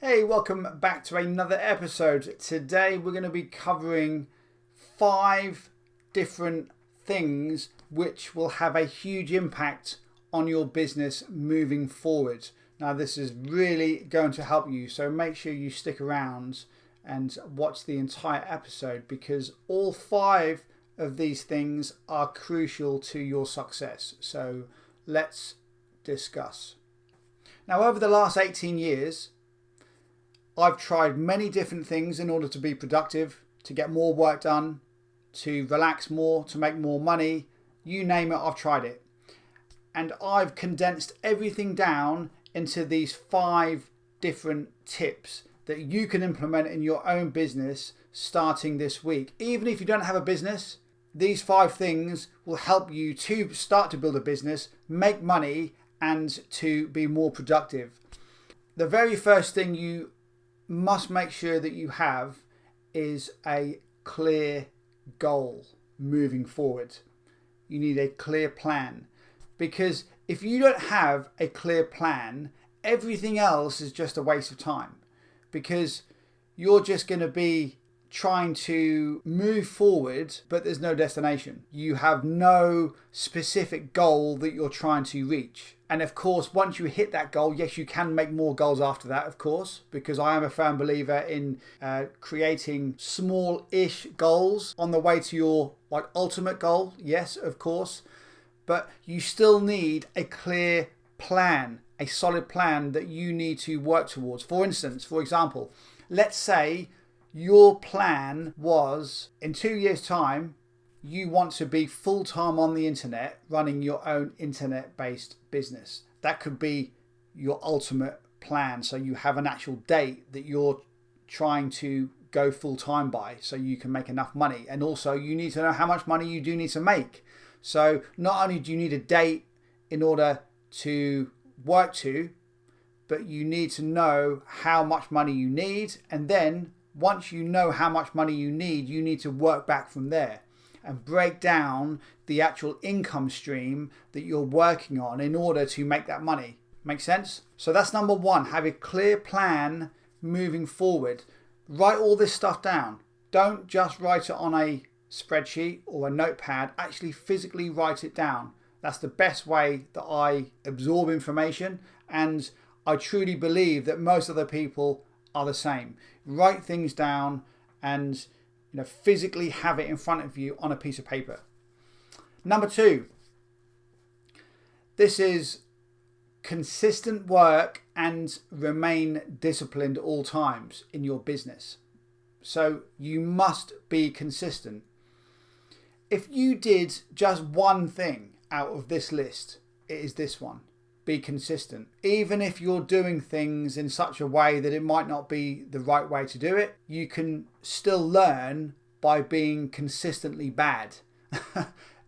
Hey, welcome back to another episode. Today we're going to be covering 5 different things which will have a huge impact on your business moving forward. Now this is really going to help you, so make sure you stick around and watch the entire episode because all 5 of these things are crucial to your success. So let's discuss. Now over the last 18 years, I've tried many different things in order to be productive, to get more work done, to relax more, to make more money. You name it, I've tried it. And I've condensed everything down into these 5 different tips that you can implement in your own business starting this week. Even if you don't have a business, these 5 things will help you to start to build a business, make money, and to be more productive. The very first thing you must make sure that you have is a clear goal moving forward. You need a clear plan, because if you don't have a clear plan, everything else is just a waste of time, because you're just going to be trying to move forward but there's no destination. You have no specific goal that you're trying to reach. And of course, once you hit that goal, yes, you can make more goals after that, of course, because I am a firm believer in creating small-ish goals on the way to your ultimate goal. Yes, of course, but you still need a clear plan, a solid plan that you need to work towards. For example, let's say your plan was in 2 years' time, you want to be full-time on the internet running your own internet-based business. That could be your ultimate plan. So you have an actual date that you're trying to go full-time by so you can make enough money. And also you need to know how much money you do need to make. So not only do you need a date in order to work to, but you need to know how much money you need. And then once you know how much money you need to work back from there and break down the actual income stream that you're working on in order to make that money. Make sense? So that's number 1. Have a clear plan moving forward. Write all this stuff down. Don't just write it on a spreadsheet or a notepad. Actually physically write it down. That's the best way that I absorb information, and I truly believe that most other people are the same. Write things down and physically have it in front of you on a piece of paper. Number 2, this is consistent work and remain disciplined all times in your business. So you must be consistent. If you did just one thing out of this list, it is this one. Be consistent. Even if you're doing things in such a way that it might not be the right way to do it, you can still learn by being consistently bad.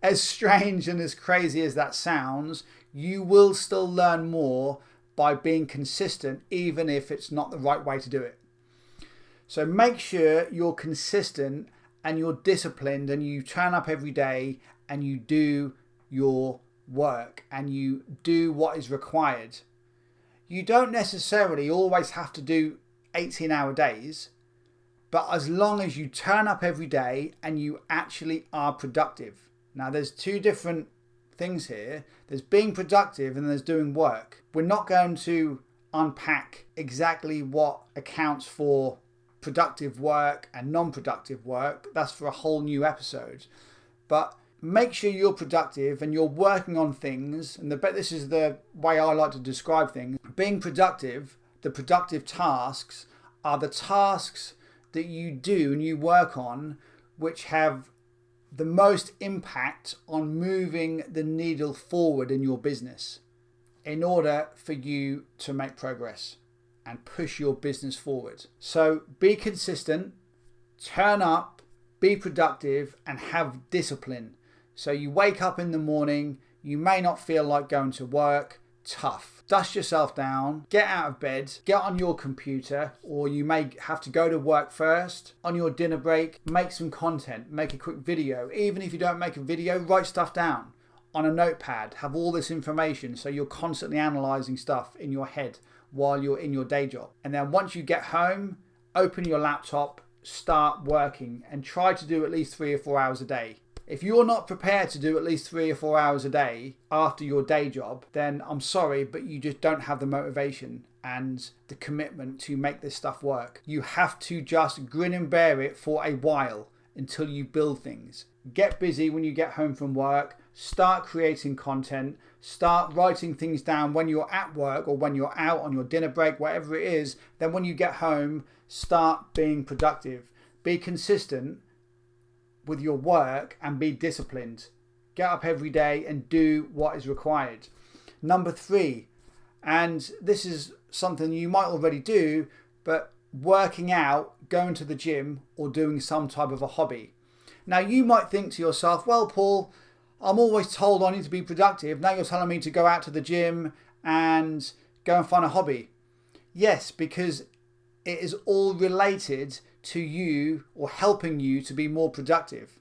As strange and as crazy as that sounds, you will still learn more by being consistent, even if it's not the right way to do it. So make sure you're consistent and you're disciplined and you turn up every day and you do your work and you do what is required. You don't necessarily always have to do 18-hour days, but as long as you turn up every day and you actually are productive. Now there's 2 different things here. There's being productive and there's doing work. We're not going to unpack exactly what accounts for productive work and non-productive work. That's for a whole new episode. But make sure you're productive and you're working on things. And this is the way I like to describe things. Being productive, the productive tasks are the tasks that you do and you work on which have the most impact on moving the needle forward in your business in order for you to make progress and push your business forward. So be consistent, turn up, be productive, and have discipline. So you wake up in the morning, you may not feel like going to work, tough. Dust yourself down, get out of bed, get on your computer, or you may have to go to work first. On your dinner break, make some content, make a quick video. Even if you don't make a video, write stuff down on a notepad. Have all this information so you're constantly analysing stuff in your head while you're in your day job. And then once you get home, open your laptop, start working, and try to do at least 3 or 4 hours a day. If you're not prepared to do at least 3 or 4 hours a day after your day job, then I'm sorry, but you just don't have the motivation and the commitment to make this stuff work. You have to just grin and bear it for a while until you build things. Get busy when you get home from work, start creating content, start writing things down when you're at work or when you're out on your dinner break, whatever it is. Then when you get home, start being productive. Be consistent with your work and be disciplined. Get up every day and do what is required. Number 3, and this is something you might already do, but working out, going to the gym, or doing some type of a hobby. Now you might think to yourself, well, Paul, I'm always told I need to be productive. Now you're telling me to go out to the gym and go and find a hobby. Yes, because it is all related to you or helping you to be more productive.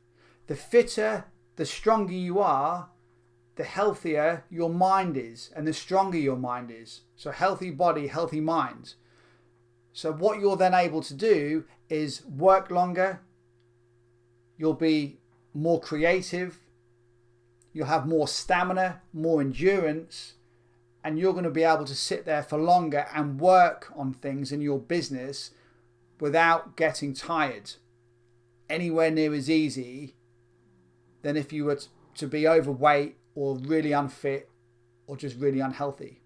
The fitter, the stronger you are, the healthier your mind is and the stronger your mind is. So healthy body, healthy mind. So what you're then able to do is work longer. You'll be more creative. You'll have more stamina, more endurance, and you're going to be able to sit there for longer and work on things in your business without getting tired. Anywhere near as easy than if you were to be overweight or really unfit or just really unhealthy.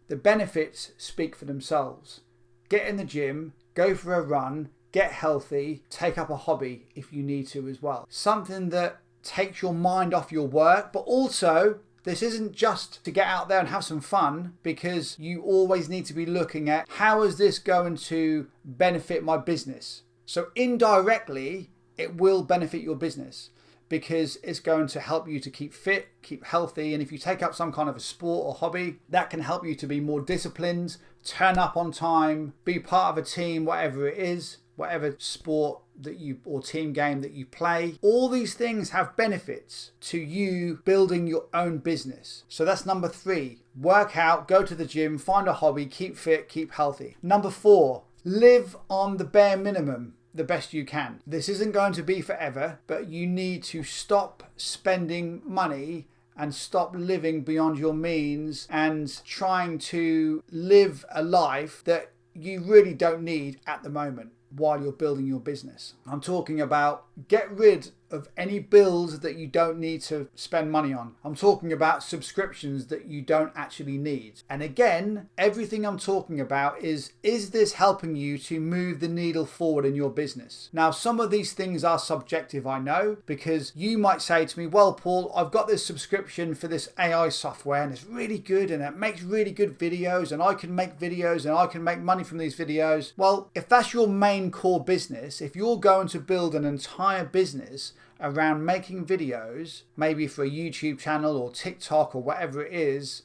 The benefits speak for themselves. Get in the gym, go for a run, get healthy, take up a hobby if you need to as well. Something that takes your mind off your work, but also this isn't just to get out there and have some fun, because you always need to be looking at how is this going to benefit my business. So indirectly, it will benefit your business because it's going to help you to keep fit, keep healthy. And if you take up some kind of a sport or hobby, that can help you to be more disciplined, turn up on time, be part of a team, whatever it is, whatever sport that you or team game that you play. All these things have benefits to you building your own business. So that's number 3. Work out, go to the gym, find a hobby, keep fit, keep healthy. Number 4, live on the bare minimum the best you can. This isn't going to be forever, but you need to stop spending money and stop living beyond your means and trying to live a life that you really don't need at the moment while you're building your business. I'm talking about get rid of any bills that you don't need to spend money on. I'm talking about subscriptions that you don't actually need. And again, everything I'm talking about is this helping you to move the needle forward in your business? Now, some of these things are subjective, I know, because you might say to me, well, Paul, I've got this subscription for this AI software and it's really good and it makes really good videos and I can make videos and I can make money from these videos. Well, if that's your main core business, if you're going to build an entire business around making videos, maybe for a YouTube channel or TikTok or whatever it is,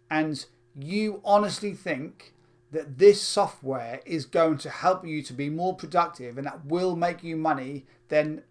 and you honestly think that this software is going to help you to be more productive and that will make you money, then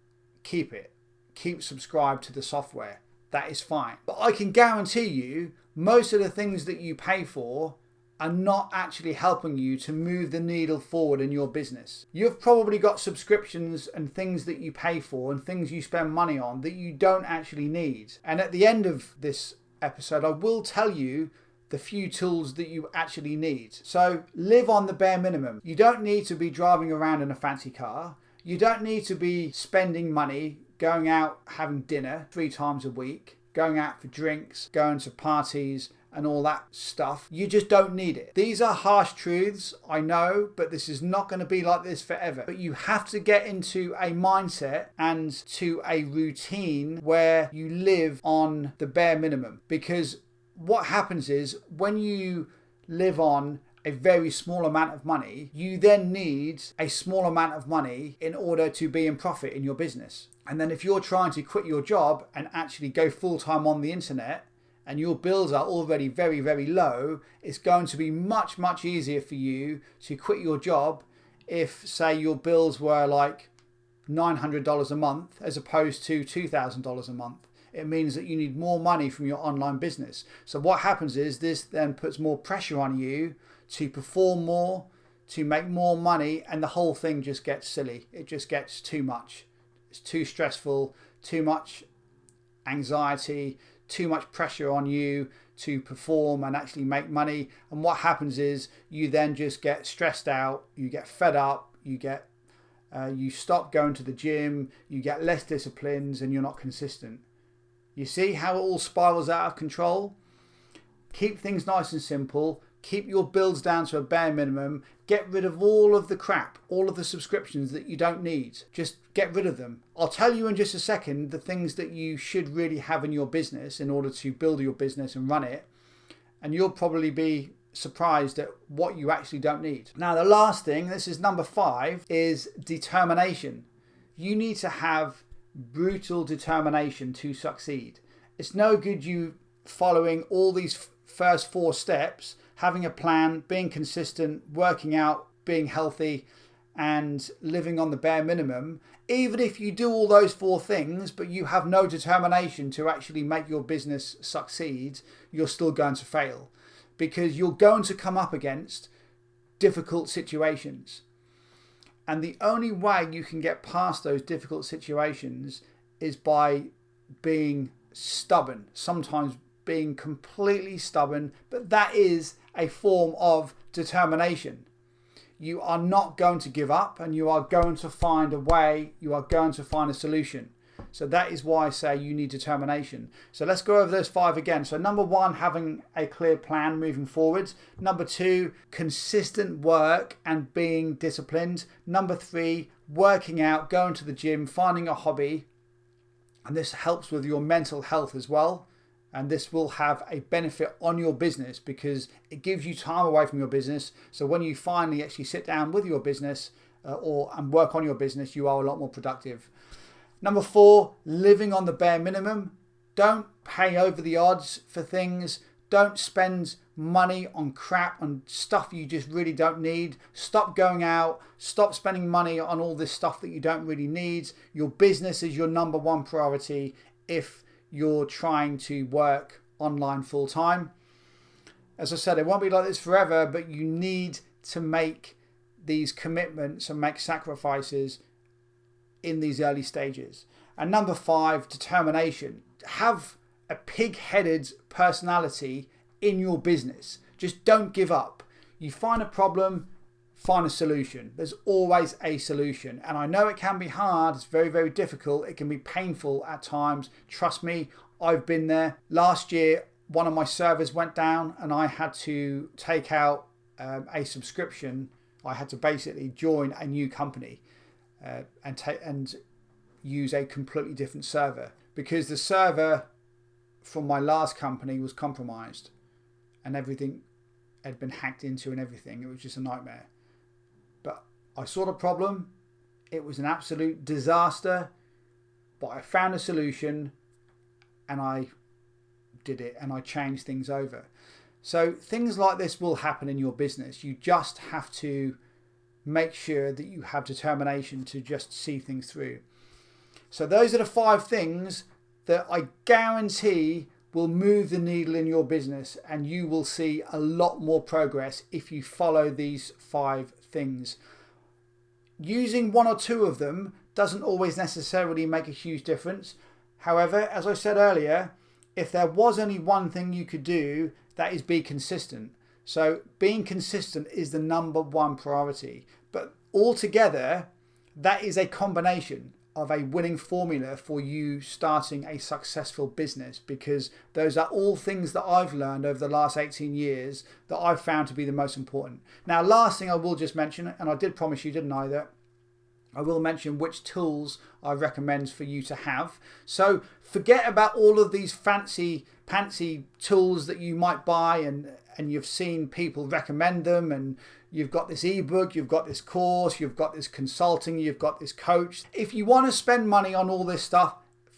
keep it. Keep subscribed to the software. That is fine. But I can guarantee you, most of the things that you pay for are not actually helping you to move the needle forward in your business. You've probably got subscriptions and things that you pay for and things you spend money on that you don't actually need. And at the end of this episode, I will tell you the few tools that you actually need. So live on the bare minimum. You don't need to be driving around in a fancy car. You don't need to be spending money, going out having dinner 3 times a week, going out for drinks, going to parties, and all that stuff. You just don't need it. These are harsh truths, I know, but this is not going to be like this forever. But you have to get into a mindset and to a routine where you live on the bare minimum. Because what happens is when you live on a very small amount of money, you then need a small amount of money in order to be in profit in your business. And then if you're trying to quit your job and actually go full-time on the internet, and your bills are already very, very low, it's going to be much, much easier for you to quit your job if, say, your bills were like $900 a month as opposed to $2,000 a month. It means that you need more money from your online business. So what happens is this then puts more pressure on you to perform more, to make more money, and the whole thing just gets silly. It just gets too much. It's too stressful, too much anxiety, too much pressure on you to perform and actually make money. And what happens is you then just get stressed out, you get fed up, you stop going to the gym, you get less disciplines, and you're not consistent. You see how it all spirals out of control? Keep things nice and simple. Keep your bills down to a bare minimum. Get rid of all of the crap, all of the subscriptions that you don't need. Just get rid of them. I'll tell you in just a second the things that you should really have in your business in order to build your business and run it. And you'll probably be surprised at what you actually don't need. Now, the last thing, this is number 5, is determination. You need to have brutal determination to succeed. It's no good you following all these first 4 steps, having a plan, being consistent, working out, being healthy, and living on the bare minimum. Even if you do all those 4 things, but you have no determination to actually make your business succeed, you're still going to fail, because you're going to come up against difficult situations. And the only way you can get past those difficult situations is by being stubborn, sometimes being completely stubborn, but that is a form of determination. You are not going to give up, and you are going to find a way, you are going to find a solution. So that is why I say you need determination. So let's go over those 5 again. So number 1, having a clear plan moving forward. Number 2, consistent work and being disciplined. Number 3, working out, going to the gym, finding a hobby. And this helps with your mental health as well. And this will have a benefit on your business because it gives you time away from your business. So when you finally actually sit down with your business and work on your business, you are a lot more productive. Number 4, living on the bare minimum. Don't pay over the odds for things. Don't spend money on crap, on stuff you just really don't need. Stop going out. Stop spending money on all this stuff that you don't really need. Your business is your number 1 priority if you're trying to work online full time. As I said, it won't be like this forever, but you need to make these commitments and make sacrifices in these early stages. And number 5, determination. Have a pig-headed personality in your business. Just don't give up. You find a problem, find a solution. There's always a solution. And I know it can be hard. It's very, very difficult. It can be painful at times. Trust me, I've been there. Last year, one of my servers went down and I had to take out a subscription. I had to basically join a new company and use a completely different server because the server from my last company was compromised and everything had been hacked into and everything. It was just a nightmare. But I saw the problem. It was an absolute disaster, but I found a solution and I did it and I changed things over. So things like this will happen in your business. You just have to make sure that you have determination to just see things through. So those are the 5 things that I guarantee will move the needle in your business, and you will see a lot more progress if you follow these 5 things. Using 1 or 2 of them doesn't always necessarily make a huge difference. However, as I said earlier, if there was only one thing you could do, that is be consistent. So being consistent is the number 1 priority. But altogether, that is a combination of a winning formula for you starting a successful business, because those are all things that I've learned over the last 18 years that I've found to be the most important. Now, last thing I will just mention, and I did promise you, didn't I, that I will mention which tools I recommend for you to have. So forget about all of these fancy tools that you might buy and you've seen people recommend them, and you've got this ebook, you've got this course, you've got this consulting, you've got this coach. If you want to spend money on all this stuff,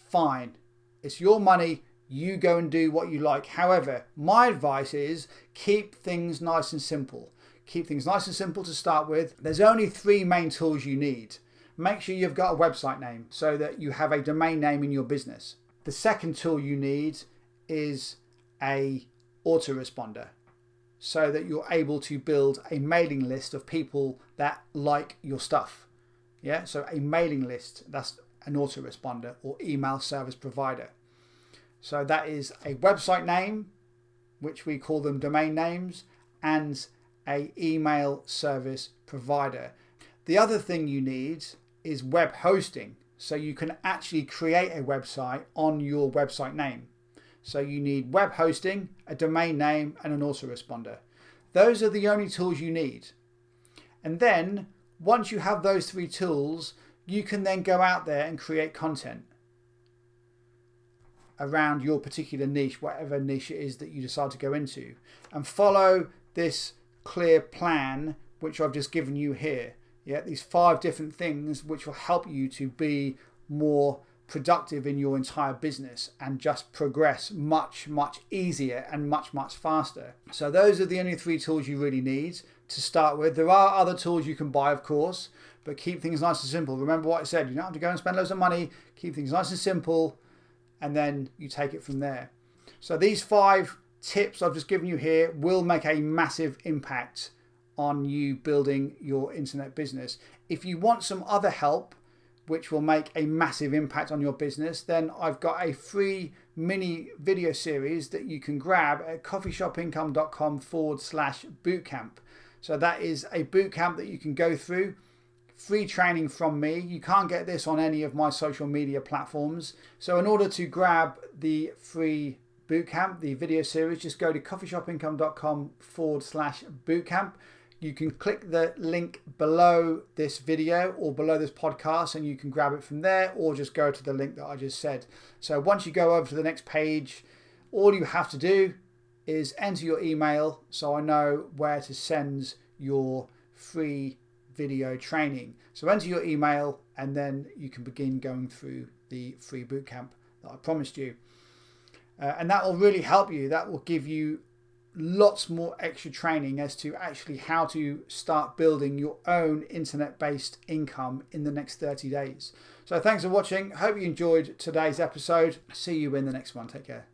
fine. It's your money. You go and do what you like. However, my advice is keep things nice and simple. Keep things nice and simple to start with. There's only 3 main tools you need. Make sure you've got a website name so that you have a domain name in your business. The second tool you need is a autoresponder, so that you're able to build a mailing list of people that like your stuff. Yeah, so a mailing list, that's an autoresponder or email service provider. So that is a website name, which we call them domain names, and a email service provider. The other thing you need is web hosting, so you can actually create a website on your website name. So you need web hosting, a domain name, and an autoresponder. Those are the only tools you need. And then once you have those three tools, you can then go out there and create content around your particular niche, whatever niche it is that you decide to go into, and follow this clear plan which I've just given you here. Yeah, these 5 different things which will help you to be more productive in your entire business and just progress much easier and much faster. So those are the only 3 tools you really need to start with. There are other tools you can buy, of course, but keep things nice and simple. Remember what I said, you don't have to go and spend loads of money. Keep things nice and simple, and then you take it from there. So these 5 tips I've just given you here will make a massive impact on you building your internet business. If you want some other help which will make a massive impact on your business, then I've got a free mini video series that you can grab at coffeeshopincome.com/bootcamp. So that is a bootcamp that you can go through, free training from me. You can't get this on any of my social media platforms. So in order to grab the free bootcamp, the video series, just go to coffeeshopincome.com/bootcamp. You can click the link below this video or below this podcast and you can grab it from there, or just go to the link that I just said. So once you go over to the next page, all you have to do is enter your email so I know where to send your free video training. So enter your email and then you can begin going through the free bootcamp that I promised you. And that will really help you. That will give you lots more extra training as to actually how to start building your own internet-based income in the next 30 days. So thanks for watching. Hope you enjoyed today's episode. See you in the next one. Take care.